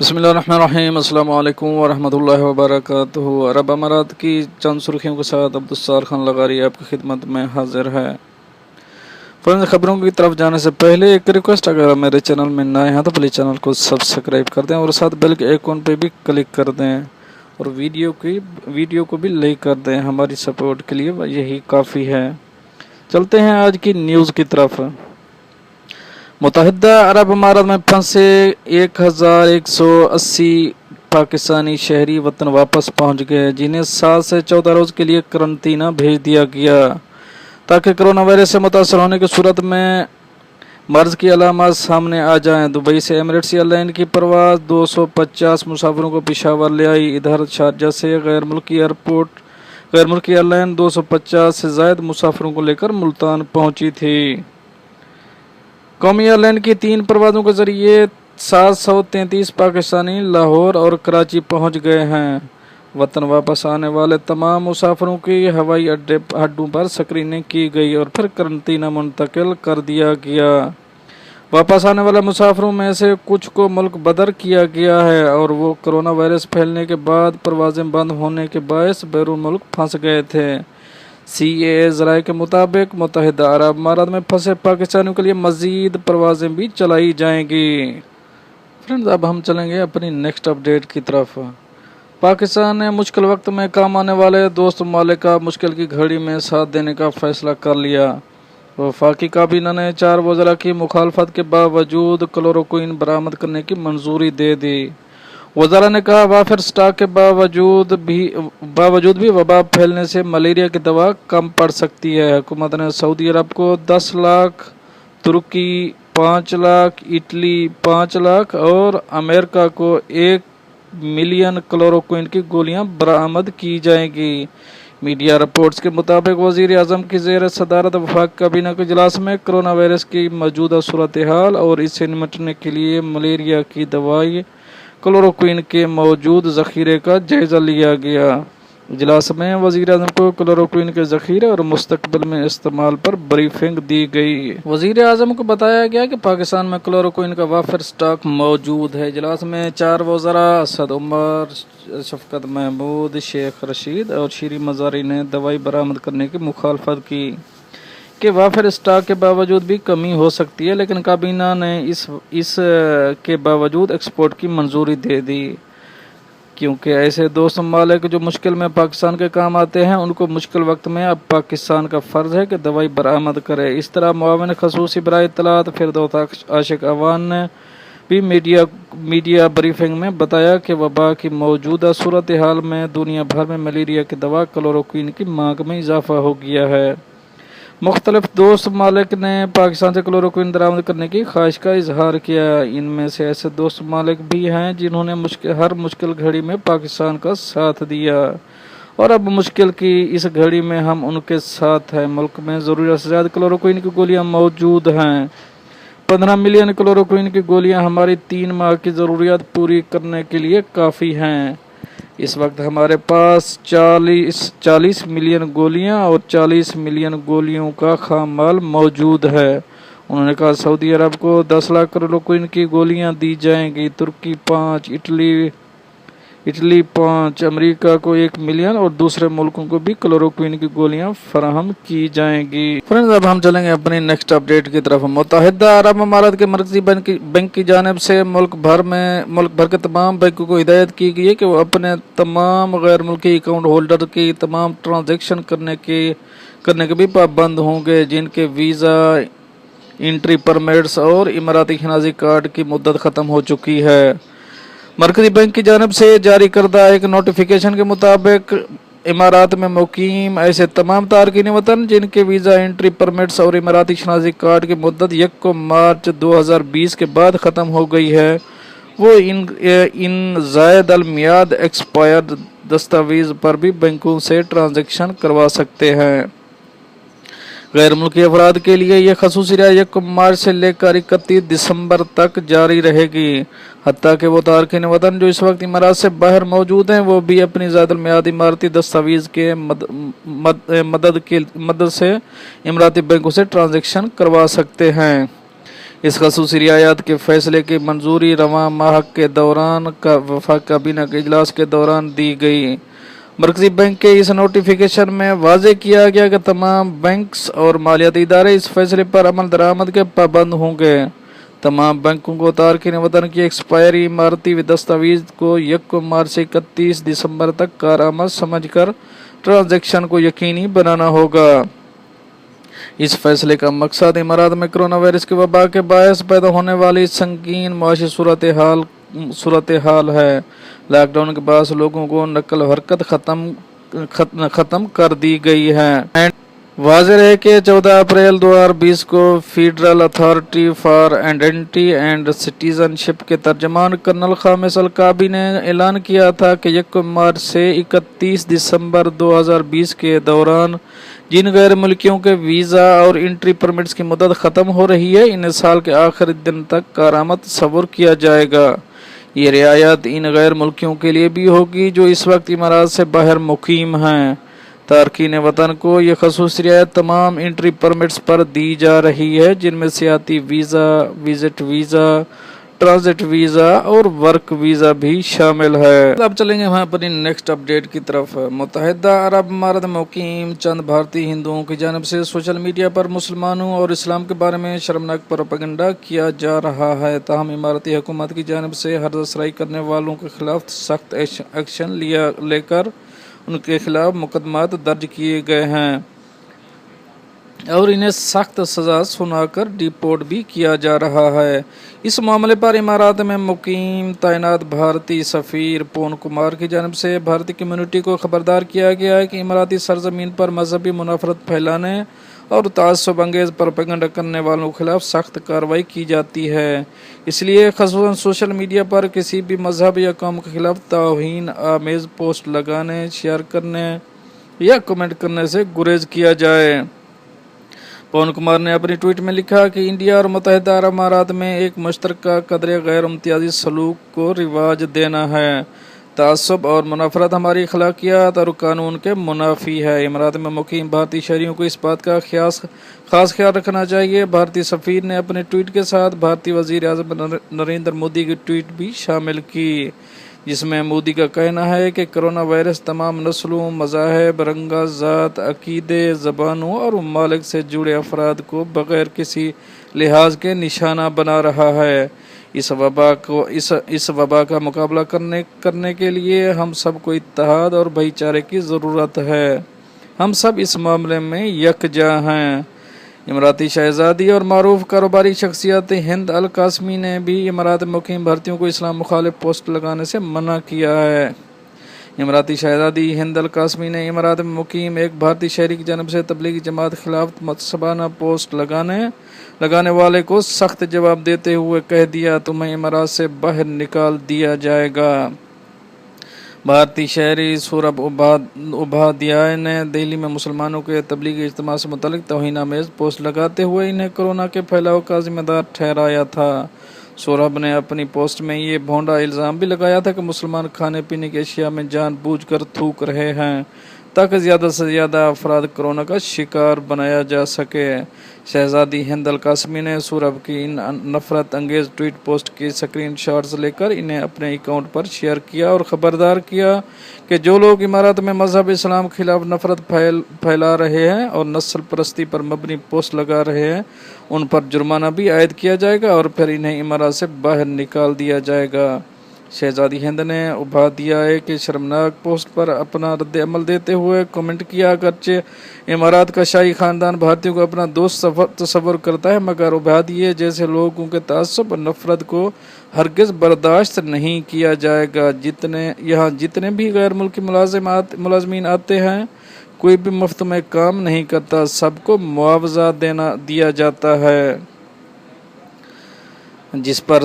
बिस्मिल्लाहिर्रहमानिर्रहीम अस्सलाम वालेकुम वरहमतुल्लाहि वबरकातुहू। अरब अमारात की चंद सुर्खियों के साथ अब्दुल सत्तार लघारी आपकी खिदमत में हाजिर है। फ्रेंड्स, खबरों की तरफ जाने से पहले एक रिक्वेस्ट, अगर आप मेरे चैनल में नए हैं तो प्लीज़ चैनल को सब्सक्राइब कर दें और साथ बेल के आइकॉन पे भी क्लिक कर दें और वीडियो को भी लाइक कर दें। हमारी सपोर्ट के लिए यही काफ़ी है। चलते हैं आज की न्यूज़ की तरफ। मुत्तहिदा अरब अमारात में फंसे 1180 पाकिस्तानी शहरी वतन वापस पहुंच गए, जिन्हें 7 से 14 रोज़ के लिए करंतना भेज दिया गया ताकि कोरोना वायरस से मुतासर होने की सूरत में मर्ज की अलामत सामने आ जाएं। दुबई से एमरेट्स एयरलाइन की परवाज़ 250 मुसाफिरों को पेशावर ले आई। इधर शारजा से गैर मुल्की एयरलाइन 250 से ज़ायद मुसाफिरों को लेकर मुल्तान पहुंची थी। कौमी एयरलाइन की 3 परवाज़ों के जरिए 733 पाकिस्तानी लाहौर और कराची पहुंच गए हैं। वतन वापस आने वाले तमाम मुसाफिरों की हवाई अड्डों पर स्क्रीनिंग की गई और फिर करंतना मुंतकिल कर दिया गया। वापस आने वाले मुसाफिरों में से कुछ को मुल्क बदर किया गया है और वो कोरोना वायरस फैलने के बाद परवाज़ें बंद होने के बायस बैरून मुल्क फंस गए थे। CAA ज़राए के मुताबिक मुत्तहिदा अरब अमारात में फंसे पाकिस्तानियों के लिए मज़ीद परवाज़ें भी चलाई जाएंगी। फ्रेंड्स, अब हम चलेंगे अपनी नेक्स्ट अपडेट की तरफ। पाकिस्तान ने मुश्किल वक्त में काम आने वाले दोस्त ममालिक का मुश्किल की घड़ी में साथ देने का फैसला कर लिया। वफाकी काबीना ने 4 वज़रा की मुखालफत के बावजूद क्लोरोक्विन बरामद करने की मंजूरी दे दी। वज़रा ने कहा, वाफिर स्टॉक के बावजूद भी वबा फैलने से मलेरिया की दवा कम पड़ सकती है। हुकूमत ने सऊदी अरब को 10 लाख, तुर्की 5 लाख, इटली 5 लाख और अमेरिका को 1 मिलियन क्लोरोक्विन की गोलियां बरामद की जाएंगी। मीडिया रिपोर्ट्स के मुताबिक वज़ीर आज़म की ज़ेर सदारत वफाक काबीना के इजलास में कोरोना वायरस की मौजूदा सूरत हाल और इससे निपटने के लिए मलेरिया की दवाई क्लोरोक्विन के मौजूद ज़ख़ीरे का जायज़ा लिया गया। इजलास में वज़ीर आज़म को क्लोरोक्विन के ज़ख़ीरे और मुस्तक़बिल में इस्तेमाल पर ब्रीफिंग दी गई। वज़ीर आज़म को बताया गया कि पाकिस्तान में क्लोरोक्विन का वाफिर स्टॉक मौजूद है। इजलास में 4 वज़रा असद उमर, शफ़कत महमूद, शेख रशीद और शीरी मज़ारी ने दवाई बरामद करने की मुखालफत की कि वाफिर स्टॉक के बावजूद भी कमी हो सकती है, लेकिन काबीना ने इस के बावजूद एक्सपोर्ट की मंजूरी दे दी, क्योंकि ऐसे दोस्त ममालिक जो मुश्किल में पाकिस्तान के काम आते हैं उनको मुश्किल वक्त में अब पाकिस्तान का फ़र्ज़ है कि दवाई बरामद करे। इस तरह मुआविन ख़ुसूसी बराए इत्तलात फिरदौस आशिक अवान ने भी मीडिया ब्रीफिंग में बताया कि वबा की मौजूदा सूरत हाल में दुनिया भर में मलेरिया की दवा क्लोरोक्विन की मांग में इजाफा हो गया है। मुख्तलिफ दोस्त ममालिक ने पाकिस्तान से क्लोरोक्विन बरामद करने की ख्वाहिश का इजहार किया। इनमें से ऐसे दोस्त ममालिक भी हैं जिन्होंने हर मुश्किल घड़ी में पाकिस्तान का साथ दिया और अब मुश्किल की इस घड़ी में हम उनके साथ हैं। मुल्क में ज़रूरत से ज़्यादा क्लोरोक्विन की गोलियां मौजूद हैं। 15 मिलियन क्लोरोक्विन की गोलियां हमारी 3 माह की ज़रूरियात पूरी करने के लिए काफ़ी हैं। इस वक्त हमारे पास 40 मिलियन गोलियां और 40 मिलियन गोलियों का खाम माल मौजूद है। उन्होंने कहा, सऊदी अरब को 10 लाख क्लोरोक्विन की गोलियां दी जाएंगी, तुर्की 5, इटली 5, अमेरिका को 1 मिलियन और दूसरे मुल्कों को भी क्लोरोक्विन की गोलियां फराहम की जाएंगी। फ्रेंड्स, अब हम चलेंगे अपनी नेक्स्ट अपडेट की तरफ। मुत्तहिदा अरब अमारात के मरकजी बैंक की जानिब से मुल्क भर के तमाम बैंकों को हिदायत की गई है कि वो अपने तमाम गैर मुल्की अकाउंट होल्डर की तमाम ट्रांजेक्शन करने के भी पाबंद होंगे, जिनके वीज़ा, एंट्री परमिट्स और इमाराती शनासी कार्ड की मुद्दत ख़त्म हो चुकी है। मरकजी बैंक की जानिब से जारी करदा एक नोटिफिकेशन के मुताबिक इमारात में मुकीम ऐसे तमाम तारकीन वतन जिनके वीज़ा, एंट्री परमिट्स और इमाराती शनासी कार्ड की मुद्दत 1 मार्च 2020 के बाद ख़त्म हो गई है, वो इन ज़ायद अल मियाद एक्सपायर्ड दस्तावेज़ पर भी बैंकों से ट्रांजेक्शन करवा सकते हैं। गैर मुल्की अफराद के लिए यह खसूसी रियायत 1 मार्च से लेकर 31 दिसंबर तक जारी रहेगी। हत्ता कि वो तारकीन वतन जो इस वक्त इमारात से बाहर मौजूद हैं वो भी अपनी ज़ायदुल मियाद इमारती दस्तावेज़ के मदद से इमाराती बैंकों से ट्रांजेक्शन करवा सकते हैं। इस खसूसी रियायत के फैसले की मंजूरी रवां माह के दौरान वफाक काबीना के इजलास के दौरान दी गई। मरकजी बैंक के इस नोटिफिकेशन में वाजे किया गया कि तमाम बैंक्स और मालियाती इदारे इस फैसले पर अमल दरामद के पाबंद होंगे। तमाम बैंकों को तारकीन वतन की एक्सपायरी इमारती दस्तावेज को 1 मार्च से 31 दिसंबर तक कारआमद समझकर ट्रांजैक्शन को यकीनी बनाना होगा। इस फैसले का मकसद इमारात में कोरोना वायरस की वबा के बायस पैदा होने वाली संगीन माशी सूरत हाल है। लॉकडाउन के बाद लोगों को नकल हरकत खत्म कर दी गई है। वाज़ेह है कि 14 अप्रैल 2020 को federal authority for identity and citizenship के तर्जमान कर्नल खामिस अल-काबी ने ऐलान किया था कि 1 मार्च से 31 दिसंबर 2020 के दौरान जिन गैर मुल्कियों के वीज़ा और एंट्री परमिट्स की मुद्दत ख़त्म हो रही है, इन्हें साल के आखिरी दिन तक कारआमद तस्वुर किया जाएगा। ये रियायत इन गैर मुल्कियों के लिए भी होगी जो इस वक्त इमारात से बाहर मुकीम हैं। तारकीन वतन को यह खसूसी रियायत तमाम एंट्री परमिट्स पर दी जा रही है, जिनमें सियाती visa, visit visa, transit visa और वर्क वीज़ा भी शामिल है। अब चलेंगे वहाँ पर नेक्स्ट अपडेट की तरफ। मुत्तहिदा अरब अमारात में मुकीम चंद भारतीय हिंदुओं की जानिब से सोशल मीडिया पर मुसलमानों और इस्लाम के बारे में शर्मनाक प्रोपेगेंडा किया जा रहा है। ताहम इमारती हुकूमत की जानिब से हर असराई करने वालों के खिलाफ सख्त एक्शन लेकर उनके खिलाफ मुकदमात दर्ज किए गए हैं और इन्हें सख्त सज़ा सुनाकर डिपोर्ट भी किया जा रहा है। इस मामले पर इमारात में मुकीम तैनात भारतीय सफ़ीर पवन कुमार की जानिब से भारतीय कम्युनिटी को खबरदार किया गया है कि इमाराती सरजमीन पर मजहबी मुनाफरत फैलाने और तासुब अंगेज़ प्रोपेगेंडा करने वालों के खिलाफ सख्त कार्रवाई की जाती है। इसलिए ख़ुसूसन सोशल मीडिया पर किसी भी मजहब या कौम के खिलाफ तौहीन आमेज़ पोस्ट लगाने, शेयर करने या कमेंट करने से गुरेज किया जाए। पवन कुमार ने अपनी ट्वीट में लिखा कि इंडिया और मुत्तहिदा अरब अमारात में एक मुश्तरका कदर गैर इम्तियाजी सलूक को रिवाज देना है। तासुब और मुनाफरत हमारी अखलाकियात और कानून के मुनाफी है। इमारात में मुकीम भारतीय शहरियों को इस बात का खास ख्याल रखना चाहिए। भारतीय सफ़ीर ने अपने ट्वीट के साथ भारतीय वज़ीर आज़म नरेंद्र मोदी की ट्वीट भी शामिल की, जिसमें मोदी का कहना है कि कोरोना वायरस तमाम नस्लों, मज़ाहब, रंगा, ज़ात, अकीदे, ज़बानों और ममालिक से जुड़े अफराद को बग़ैर किसी लिहाज के निशाना बना रहा है। इस वबा का मुकाबला करने के लिए हम सबको इत्तेहाद और भाईचारे की ज़रूरत है। हम सब इस मामले में यकजा हैं। इमराती शहजादी और मारूफ कारोबारी शख्सियत हिंद अल कासमी ने भी इमारात में मुकीम भारतीयों को इस्लाम मुखालिफ पोस्ट लगाने से मना किया है। इमराती शहजादी हिंद अल कासमी ने इमारात में मुकीम एक भारतीय शहरी की जानब से तबलीगी जमात खिलाफ मतसबाना पोस्ट लगाने वाले को सख्त जवाब देते हुए कह दिया, तुम्हें इमारात से बाहर निकाल दिया जाएगा। भारतीय शहरी सूरब उपाध्याय ने दिल्ली में मुसलमानों के तबलीगी इज्तिमा से मुतल्लिक तौहीन-आमेज़ पोस्ट लगाते हुए इन्हें कोरोना के फैलाव का जिम्मेदार ठहराया था। सूरब ने अपनी पोस्ट में ये भोंडा इल्ज़ाम भी लगाया था कि मुसलमान खाने पीने की अशिया में जानबूझकर थूक रहे हैं ताकि ज़्यादा से ज़्यादा अफराद कोरोना का शिकार बनाया जा सके। शहजादी हिंद अल कासमी ने सूरब की इन नफरत अंगेज़ ट्वीट पोस्ट की स्क्रीन शॉट्स लेकर इन्हें अपने अकाउंट पर शेयर किया और ख़बरदार किया कि जो लोग इमारत में मजहब इस्लाम के खिलाफ नफरत फैला रहे हैं और नस्ल परस्ती पर मबनी पोस्ट लगा रहे हैं, उन पर जुर्माना भी आयद किया जाएगा और फिर इन्हें इमारत से बाहर निकाल दिया जाएगा। शहजादी हिंद ने उपाध्याय के शर्मनाक पोस्ट पर अपना रद्द अमल देते हुए कमेंट किया, अगरचे इमारात का शाही ख़ानदान भारतीयों को अपना दोस्त तस्वर करता है, मगर उपाध्याय जैसे लोगों के तासुब और नफरत को हरगिज़ बर्दाश्त नहीं किया जाएगा। जितने भी गैर मुल्की मुलाजमीन आते हैं, कोई भी मुफ्त में काम नहीं करता, सबको मुआवजा दिया जाता है। जिस पर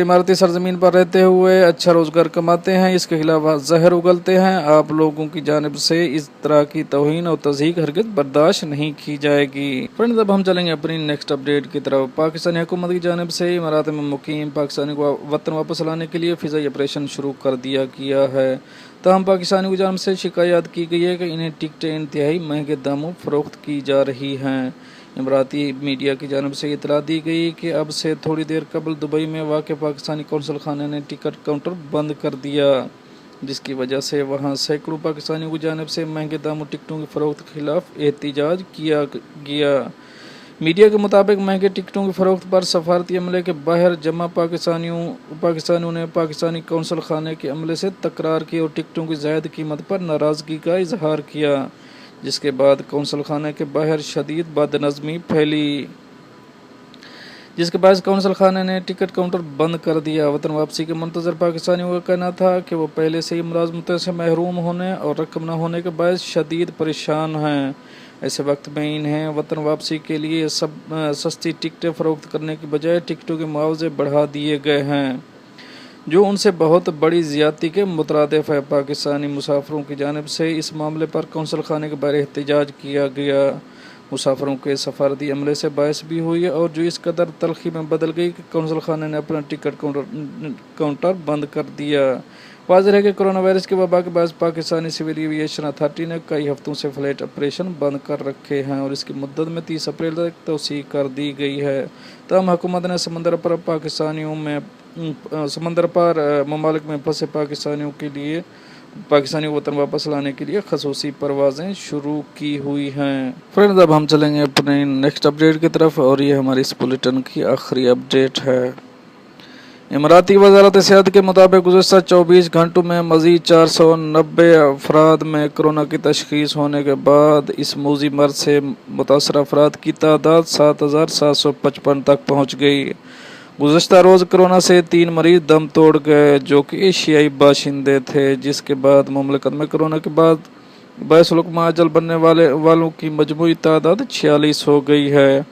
इमारती सरजमीन पर रहते हुए अच्छा रोजगार कमाते हैं, इसके खिलाफ जहर उगलते हैं। आप लोगों की जानिब से इस तरह की तौहीन और तज़हीक हरगिज़ बर्दाश्त नहीं की जाएगी। फ्रेंड्स, अब हम चलेंगे अपनी नेक्स्ट अपडेट की तरफ। पाकिस्तानी हुकूमत की जानिब से इमारात में मुकीम पाकिस्तानी को वतन वापस लाने के लिए फ़िज़ाई ऑपरेशन शुरू कर दिया गया है। तमाम पाकिस्तानियों की जानिब से शिकायत की गई है कि इन्हें टिकटें इंतहाई महंगे दामों फरोख्त की जा रही हैं। इमराती मीडिया की जानिब से इतला दी गई कि अब से थोड़ी देर कबल दुबई में वाक़ पाकिस्तानी कौंसल खाने ने टिकट काउंटर बंद कर दिया, जिसकी वजह से वहां सैकड़ों पाकिस्तानियों की जानिब से महंगे दामों टिकटों की फ़रोख्त के खिलाफ एहतजाज किया गया। मीडिया के मुताबिक महंगे टिकटों की फ़रोख्त पर सफारती अमले के बाहर जमा पाकिस्तानियों ने पाकिस्तानी कौंसल खाने के अमले से तकरार की और टिकटों की ज़ायद कीमत पर नाराज़गी का इजहार किया, जिसके बाद कौंसल खाने के बाहर शदीद बदनज़मी फैली, जिसके बाद कौंसल खाने ने टिकट काउंटर बंद कर दिया। वतन वापसी के मुंतज़र पाकिस्तानियों का कहना था कि वो पहले से ही मुलाजमतों से महरूम होने और रकम न होने के बायस शदीद परेशान हैं। ऐसे वक्त में इन्हें वतन वापसी के लिए सस्ती टिकटें फ़रोख्त करने की बजाय टिकटों के मुआवजे बढ़ा दिए गए हैं, जो उनसे बहुत बड़ी ज़्यादती के मुतरादिफ है। पाकिस्तानी मुसाफिरों की जानिब से इस मामले पर कौंसल खाने के बारे एहतजाज किया गया। मुसाफिरों के सफारती अमले से बायस भी हुई और जो इस कदर तलखी में बदल गई कि कौंसल खाने ने अपना टिकट काउंटर बंद कर दिया। वाज़ेह है कि कोरोना वायरस के वबा के बाद पाकिस्तानी सिविल एविएशन अथॉरिटी ने कई हफ्तों से फ़्लाइट ऑपरेशन बंद कर रखे हैं और इसकी मुद्दत में 30 अप्रैल तक तोसी कर दी गई है। तमाम हुकूमत ने समंदर पार ममालिक में फंसे पाकिस्तानियों वतन वापस लाने के लिए खसूसी परवाज़ें शुरू की हुई हैं। फ्रेंड्स, अब हम चलेंगे अपने नेक्स्ट अपडेट की तरफ और ये हमारी इस बुलेटिन की आखिरी अपडेट है। इमराती वज़ारत सेहत के मुताबिक गुज़श्ता 24 घंटों में मज़ीद 490 अफराद में कोरोना की तशख़ीस होने के बाद इस मूज़ी मर्ज़ से मुतासर अफराद की तादाद 7,755 तक पहुँच गई। गुज़श्ता रोज़ कोरोना से 3 मरीज़ दम तोड़ गए, जो कि एशियाई बाशिंदे थे, जिसके बाद मुमलिकत में कोरोना के बाद बैसुलुक़मा अजल बनने वालों की मजमूई तादाद 46 हो गई है।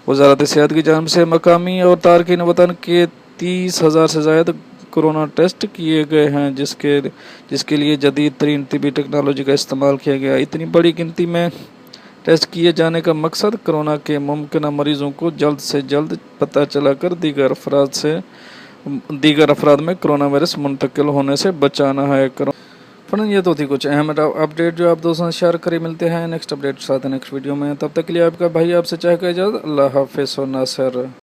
वज़ारत सेहत की जानिब से मकामी और तारकीन वतन के 30,000 से ज़ायद कोरोना टेस्ट किए गए हैं, जिसके लिए जदीद तरीन तिबी टेक्नोलॉजी का इस्तेमाल किया गया। इतनी बड़ी गिनती में टेस्ट किए जाने का मकसद कोरोना के मुमकिन मरीजों को जल्द से जल्द पता चला कर दीगर अफराद में कोरोना वायरस मुंतकिल होने से बचाना है। फ्रेंड्स, ये तो थी कुछ अहम अपडेट जो आप दोस्तों से शेयर करें। मिलते हैं नेक्स्ट अपडेट के साथ नेक्स्ट वीडियो में। तब तक के लिए आपका भाई आपसे चाहे इजाज़त। अल्लाह हाफ़िज़ व नासिर।